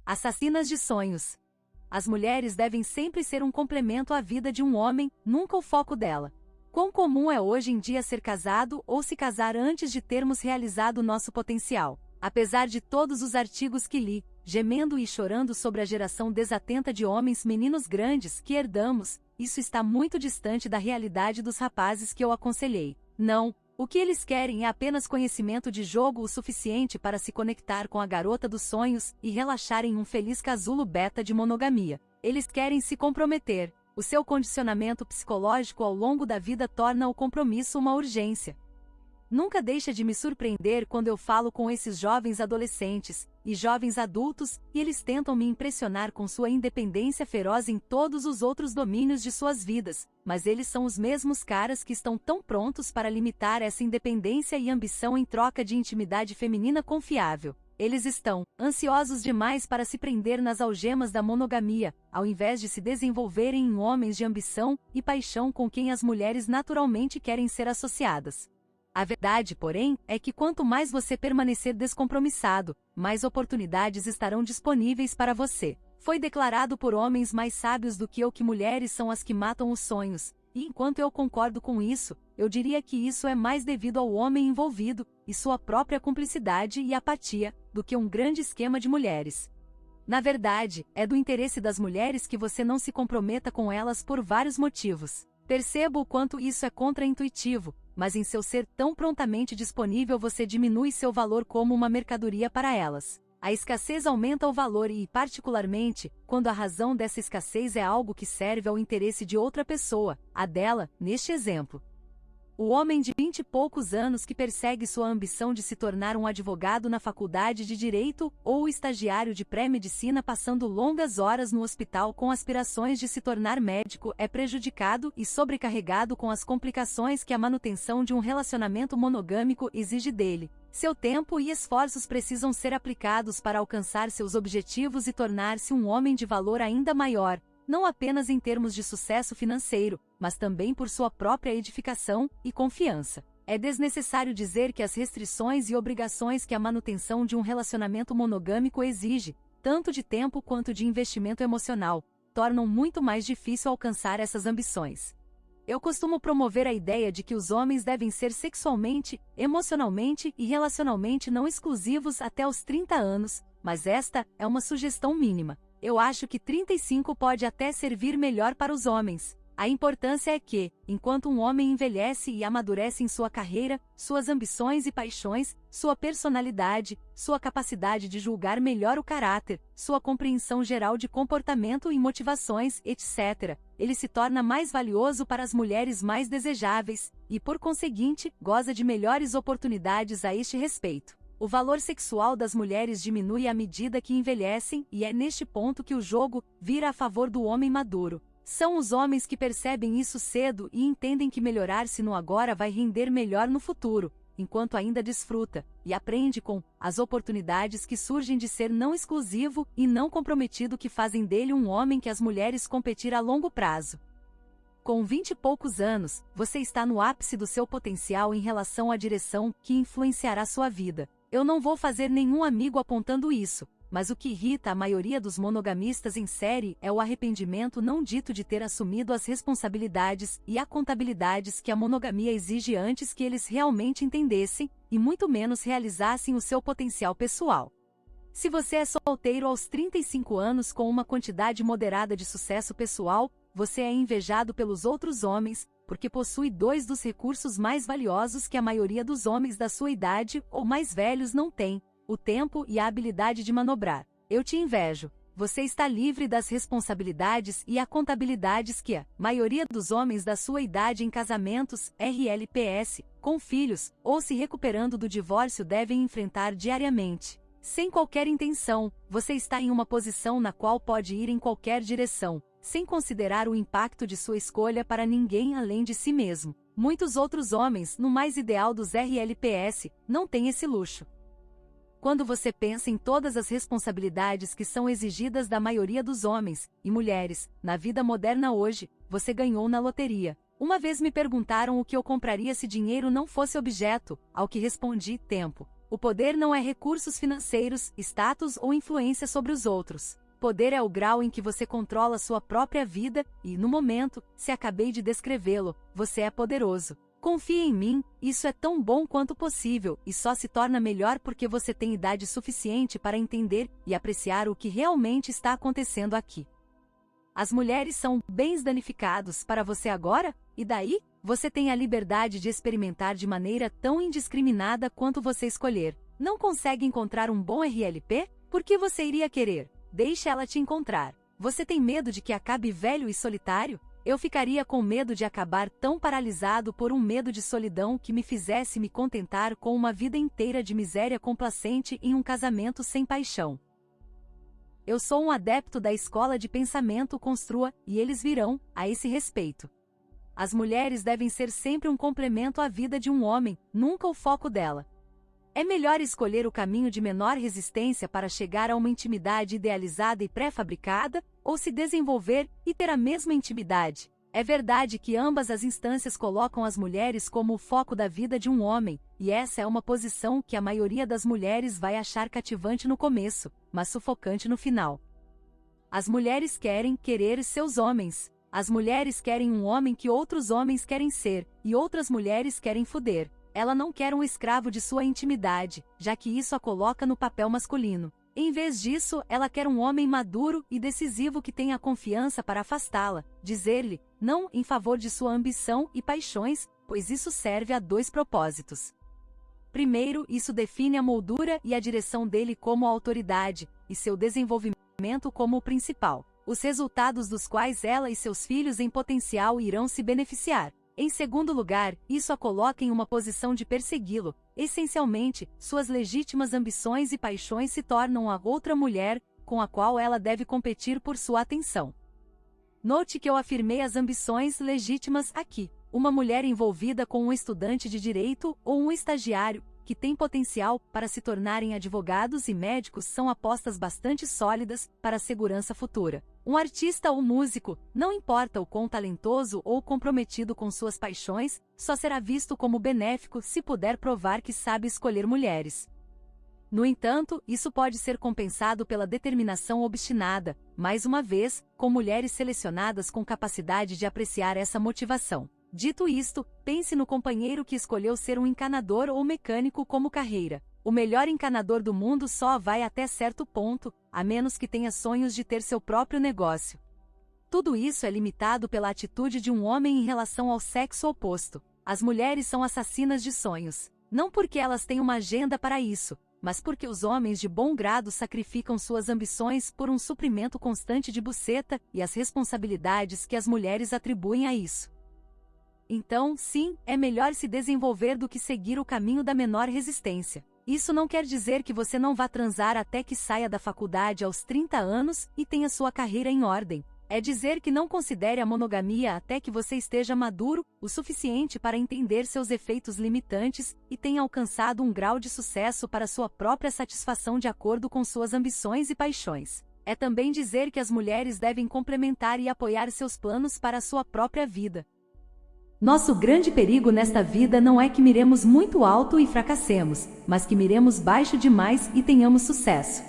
Assassinas de sonhos. As mulheres devem sempre ser um complemento à vida de um homem, nunca o foco dela. Quão comum é hoje em dia ser casado ou se casar antes de termos realizado nosso potencial. Apesar de todos os artigos que li, gemendo e chorando sobre a geração desatenta de homens meninos grandes que herdamos, isso está muito distante da realidade dos rapazes que eu aconselhei. Não, o que eles querem é apenas conhecimento de jogo o suficiente para se conectar com a garota dos sonhos e relaxar em um feliz casulo beta de monogamia. Eles querem se comprometer. O seu condicionamento psicológico ao longo da vida torna o compromisso uma urgência. Nunca deixa de me surpreender quando eu falo com esses jovens adolescentes e jovens adultos e eles tentam me impressionar com sua independência feroz em todos os outros domínios de suas vidas, mas eles são os mesmos caras que estão tão prontos para limitar essa independência e ambição em troca de intimidade feminina confiável. Eles estão ansiosos demais para se prender nas algemas da monogamia, ao invés de se desenvolverem em homens de ambição e paixão com quem as mulheres naturalmente querem ser associadas. A verdade, porém, é que quanto mais você permanecer descompromissado, mais oportunidades estarão disponíveis para você. Foi declarado por homens mais sábios do que eu que mulheres são as que matam os sonhos, e enquanto eu concordo com isso, eu diria que isso é mais devido ao homem envolvido, e sua própria cumplicidade e apatia, do que um grande esquema de mulheres. Na verdade, é do interesse das mulheres que você não se comprometa com elas por vários motivos. Percebo o quanto isso é contraintuitivo, mas em seu ser tão prontamente disponível você diminui seu valor como uma mercadoria para elas. A escassez aumenta o valor e, particularmente, quando a razão dessa escassez é algo que serve ao interesse de outra pessoa, a dela, neste exemplo. O homem de 20 e poucos anos que persegue sua ambição de se tornar um advogado na faculdade de direito, ou o estagiário de pré-medicina passando longas horas no hospital com aspirações de se tornar médico é prejudicado e sobrecarregado com as complicações que a manutenção de um relacionamento monogâmico exige dele. Seu tempo e esforços precisam ser aplicados para alcançar seus objetivos e tornar-se um homem de valor ainda maior, não apenas em termos de sucesso financeiro, mas também por sua própria edificação e confiança. É desnecessário dizer que as restrições e obrigações que a manutenção de um relacionamento monogâmico exige, tanto de tempo quanto de investimento emocional, tornam muito mais difícil alcançar essas ambições. Eu costumo promover a ideia de que os homens devem ser sexualmente, emocionalmente e relacionalmente não exclusivos até os 30 anos, mas esta é uma sugestão mínima. Eu acho que 35 pode até servir melhor para os homens. A importância é que, enquanto um homem envelhece e amadurece em sua carreira, suas ambições e paixões, sua personalidade, sua capacidade de julgar melhor o caráter, sua compreensão geral de comportamento e motivações, etc., ele se torna mais valioso para as mulheres mais desejáveis, e por conseguinte, goza de melhores oportunidades a este respeito. O valor sexual das mulheres diminui à medida que envelhecem e é neste ponto que o jogo vira a favor do homem maduro. São os homens que percebem isso cedo e entendem que melhorar-se no agora vai render melhor no futuro, enquanto ainda desfruta e aprende com as oportunidades que surgem de ser não exclusivo e não comprometido que fazem dele um homem que as mulheres competir a longo prazo. Com 20 e poucos anos, você está no ápice do seu potencial em relação à direção que influenciará sua vida. Eu não vou fazer nenhum amigo apontando isso, mas o que irrita a maioria dos monogamistas em série é o arrependimento não dito de ter assumido as responsabilidades e acontabilidades que a monogamia exige antes que eles realmente entendessem, e muito menos realizassem o seu potencial pessoal. Se você é solteiro aos 35 anos com uma quantidade moderada de sucesso pessoal, você é invejado pelos outros homens, porque possui dois dos recursos mais valiosos que a maioria dos homens da sua idade ou mais velhos não tem: o tempo e a habilidade de manobrar. Eu te invejo. Você está livre das responsabilidades e acontabilidades que a maioria dos homens da sua idade em casamentos, RLPS, com filhos, ou se recuperando do divórcio devem enfrentar diariamente. Sem qualquer intenção, você está em uma posição na qual pode ir em qualquer direção, sem considerar o impacto de sua escolha para ninguém além de si mesmo. Muitos outros homens, no mais ideal dos RLPS, não têm esse luxo. Quando você pensa em todas as responsabilidades que são exigidas da maioria dos homens e mulheres na vida moderna hoje, você ganhou na loteria. Uma vez me perguntaram o que eu compraria se dinheiro não fosse objeto, ao que respondi: tempo. O poder não é recursos financeiros, status ou influência sobre os outros. Poder é o grau em que você controla sua própria vida e, no momento, se acabei de descrevê-lo, você é poderoso. Confie em mim, isso é tão bom quanto possível e só se torna melhor porque você tem idade suficiente para entender e apreciar o que realmente está acontecendo aqui. As mulheres são bens danificados para você agora? E daí? Você tem a liberdade de experimentar de maneira tão indiscriminada quanto você escolher. Não consegue encontrar um bom RLP? Por que você iria querer? Deixe ela te encontrar. Você tem medo de que acabe velho e solitário? Eu ficaria com medo de acabar tão paralisado por um medo de solidão que me fizesse me contentar com uma vida inteira de miséria complacente em um casamento sem paixão. Eu sou um adepto da escola de pensamento Construa, e eles virão, a esse respeito. As mulheres devem ser sempre um complemento à vida de um homem, nunca o foco dela. É melhor escolher o caminho de menor resistência para chegar a uma intimidade idealizada e pré-fabricada, ou se desenvolver e ter a mesma intimidade. É verdade que ambas as instâncias colocam as mulheres como o foco da vida de um homem, e essa é uma posição que a maioria das mulheres vai achar cativante no começo, mas sufocante no final. As mulheres querem querer seus homens. As mulheres querem um homem que outros homens querem ser, e outras mulheres querem foder. Ela não quer um escravo de sua intimidade, já que isso a coloca no papel masculino. Em vez disso, ela quer um homem maduro e decisivo que tenha confiança para afastá-la, dizer-lhe, não em favor de sua ambição e paixões, pois isso serve a dois propósitos. Primeiro, isso define a moldura e a direção dele como autoridade, e seu desenvolvimento como o principal, os resultados dos quais ela e seus filhos em potencial irão se beneficiar. Em segundo lugar, isso a coloca em uma posição de persegui-lo. Essencialmente, suas legítimas ambições e paixões se tornam a outra mulher, com a qual ela deve competir por sua atenção. Note que eu afirmei as ambições legítimas aqui. Uma mulher envolvida com um estudante de direito ou um estagiário, que tem potencial para se tornarem advogados e médicos são apostas bastante sólidas para a segurança futura. Um artista ou músico, não importa o quão talentoso ou comprometido com suas paixões, só será visto como benéfico se puder provar que sabe escolher mulheres. No entanto, isso pode ser compensado pela determinação obstinada, mais uma vez, com mulheres selecionadas com capacidade de apreciar essa motivação. Dito isto, pense no companheiro que escolheu ser um encanador ou mecânico como carreira. O melhor encanador do mundo só vai até certo ponto, a menos que tenha sonhos de ter seu próprio negócio. Tudo isso é limitado pela atitude de um homem em relação ao sexo oposto. As mulheres são assassinas de sonhos. Não porque elas têm uma agenda para isso, mas porque os homens de bom grado sacrificam suas ambições por um suprimento constante de buceta e as responsabilidades que as mulheres atribuem a isso. Então, sim, é melhor se desenvolver do que seguir o caminho da menor resistência. Isso não quer dizer que você não vá transar até que saia da faculdade aos 30 anos e tenha sua carreira em ordem. É dizer que não considere a monogamia até que você esteja maduro o suficiente para entender seus efeitos limitantes e tenha alcançado um grau de sucesso para sua própria satisfação de acordo com suas ambições e paixões. É também dizer que as mulheres devem complementar e apoiar seus planos para a sua própria vida. Nosso grande perigo nesta vida não é que miremos muito alto e fracassemos, mas que miremos baixo demais e tenhamos sucesso.